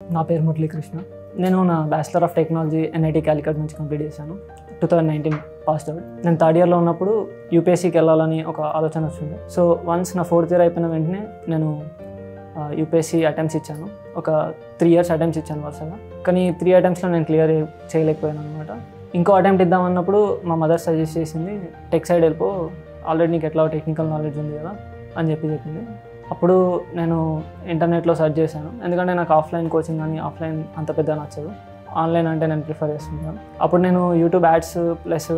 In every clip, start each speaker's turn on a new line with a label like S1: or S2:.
S1: నా పేరు మురళీకృష్ణ. నేను నా bachelor of technology NIT Calicut నుంచి కంప్లీట్ చేశాను. 2019 పాస్డ్ అవుట్. నేను థర్డ్ ఇయర్లో ఉన్నప్పుడు యూపీఎస్సీకి వెళ్ళాలని ఒక ఆలోచన వచ్చింది. సో వన్స్ నా ఫోర్త్ ఇయర్ అయిపోయిన వెంటనే నేను యూపీఎస్సీ అటెంప్ట్స్ ఇచ్చాను. ఒక 3 years అటెంప్ట్స్ ఇచ్చాను వరుసగా. కానీ 3 attemptsలో నేను క్లియర్ చేయలేకపోయాను అనమాట. ఇంకో అటెంప్ట్ ఇద్దామన్నప్పుడు మా మదర్ సజెస్ట్ చేసింది, టెక్ సైడ్ వెళ్ళిపో, ఆల్రెడీ నీకు ఎట్లా టెక్నికల్ నాలెడ్జ్ ఉంది కదా అని చెప్పింది. అప్పుడు నేను ఇంటర్నెట్లో సెర్చ్ చేశాను, ఎందుకంటే నాకు ఆఫ్లైన్ కోచింగ్ కానీ ఆఫ్లైన్ అంత పెద్ద నచ్చదు, ఆన్లైన్ అంటే నేను ప్రిఫర్ చేస్తున్నాను. అప్పుడు నేను యూట్యూబ్ యాడ్స్ ప్లస్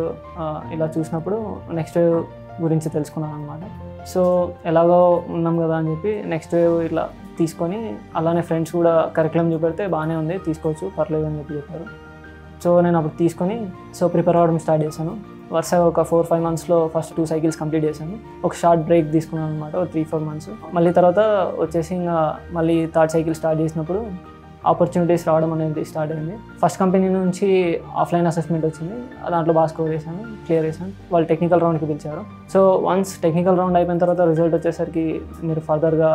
S1: ఇలా చూసినప్పుడు నెక్స్ట్ వేవ్ గురించి తెలుసుకున్నాను అనమాట. సో ఎలాగో ఉన్నాం కదా అని చెప్పి నెక్స్ట్ వేవ్ ఇట్లా తీసుకొని, అలానే ఫ్రెండ్స్ కూడా కరికులం చూపెడితే బాగానే ఉంది, తీసుకోవచ్చు పర్లేదు అని చెప్పారు. సో నేను అప్పుడు తీసుకొని ప్రిపేర్ అవ్వడం స్టార్ట్ చేశాను. వరుసగా ఒక 4-5 monthsలో ఫస్ట్ 2 cycles కంప్లీట్ చేశాను. ఒక షార్ట్ బ్రేక్ తీసుకున్నాను అనమాట, 3-4 months. మళ్ళీ తర్వాత వచ్చేసి ఇంకా మళ్ళీ థర్డ్ సైకిల్ స్టార్ట్ చేసినప్పుడు ఆపర్చునిటీస్ రావడం అనేది స్టార్ట్ అయింది. ఫస్ట్ కంపెనీ నుంచి ఆఫ్లైన్ అసెస్మెంట్ వచ్చింది, దాంట్లో బాగా స్కోర్ చేశాను, క్లియర్ చేశాను. వాళ్ళు టెక్నికల్ రౌండ్కి పిలిచారు. సో వన్స్ టెక్నికల్ రౌండ్ అయిపోయిన తర్వాత రిజల్ట్ వచ్చేసరికి మీరు ఫర్దర్గా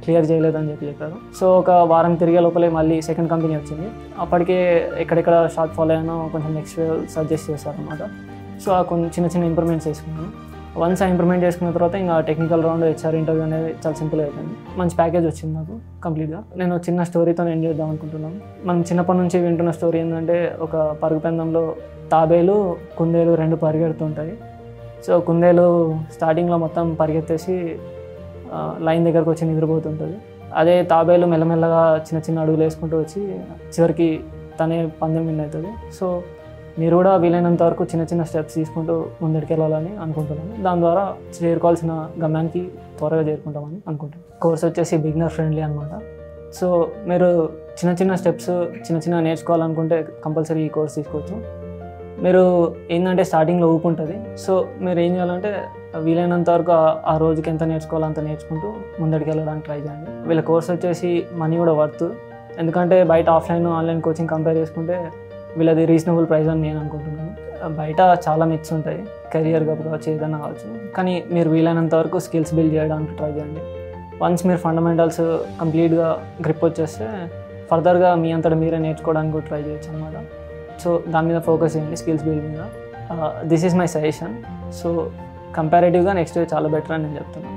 S1: క్లియర్ చేయలేదని చెప్పారు. సో ఒక వారం తిరిగే లోపలే మళ్ళీ సెకండ్ కంపెనీ వచ్చింది. అప్పటికే ఎక్కడెక్కడ షార్ట్ ఫాలో అయ్యానో కొంచెం నెక్స్ట్ సజెస్ట్ చేశారనమాట. సో కొన్ని చిన్న ఇంప్రూవ్మెంట్స్ చేసుకున్నాను. వన్స్ ఆ ఇంప్రూవ్మెంట్ చేసుకున్న తర్వాత ఇంకా టెక్నికల్ రౌండ్ హెచ్ఆర్ ఇంటర్వ్యూ అనేది చాలా సింపుల్ అయిపోయింది. మంచి ప్యాకేజ్ వచ్చింది నాకు కంప్లీట్గా. నేను చిన్న స్టోరీతో ఎండ్ చేద్దాం అనుకుంటున్నాను. మనం చిన్నప్పటి నుంచి వింటున్న స్టోరీ ఏంటంటే, ఒక పరుగు పందెంలో తాబేలు కుందేలు 2 పరిగెడుతుంటాయి. సో కుందేలు స్టార్టింగ్లో మొత్తం పరిగెత్తేసి లైన్ దగ్గరకు వచ్చి నిద్రపోతుంటుంది. అదే తాబేలు మెల్లమెల్లగా చిన్న అడుగులు వేసుకుంటూ వచ్చి చివరికి తనే పందెం విన్ అవుతుంది. సో మీరు కూడా వీలైనంత వరకు చిన్న స్టెప్స్ తీసుకుంటూ ముందరికి వెళ్ళాలని అనుకుంటున్నాను. దాని ద్వారా చేరుకోవాల్సిన గమ్యానికి త్వరగా చేరుకుంటామని అనుకుంటున్నాను. కోర్స్ వచ్చేసి బిగినర్ ఫ్రెండ్లీ అనమాట. సో మీరు చిన్న స్టెప్స్ చిన్న నేర్చుకోవాలనుకుంటే కంపల్సరీ ఈ కోర్స్ తీసుకోవచ్చు. మీరు ఏంటంటే స్టార్టింగ్లో ఊపు ఉంటుంది. సో మీరు ఏం చేయాలంటే వీలైనంత వరకు ఆ రోజుకి ఎంత నేర్చుకోవాలో అంత నేర్చుకుంటూ ముందడికి వెళ్ళడానికి ట్రై చేయండి. వీళ్ళ కోర్స్ వచ్చేసి మనీ కూడా వర్త్, ఎందుకంటే బయట ఆఫ్లైన్ ఆన్లైన్ కోచింగ్ కంపేర్ చేసుకుంటే వీళ్ళది రీజనబుల్ ప్రైస్ అని నేను అనుకుంటున్నాను. బయట చాలా మిత్స్ ఉంటాయి, కెరియర్ కావచ్చు ఏదైనా కావచ్చు, కానీ మీరు వీలైనంత వరకు స్కిల్స్ బిల్డ్ చేయడానికి ట్రై చేయండి. వన్స్ మీరు ఫండమెంటల్స్ కంప్లీట్గా గ్రిప్ వచ్చేస్తే ఫర్దర్గా మీ అంతటా మీరే నేర్చుకోవడానికి కూడా ట్రై చేయొచ్చు అనమాట. సో దాని మీద ఫోకస్ చేయండి, స్కిల్స్ బిల్డ్ మీద. This is my suggestion. So కంపారేటివ్గా నెక్స్ట్ చాలా బెటర్ అని నేను చెప్తున్నాను.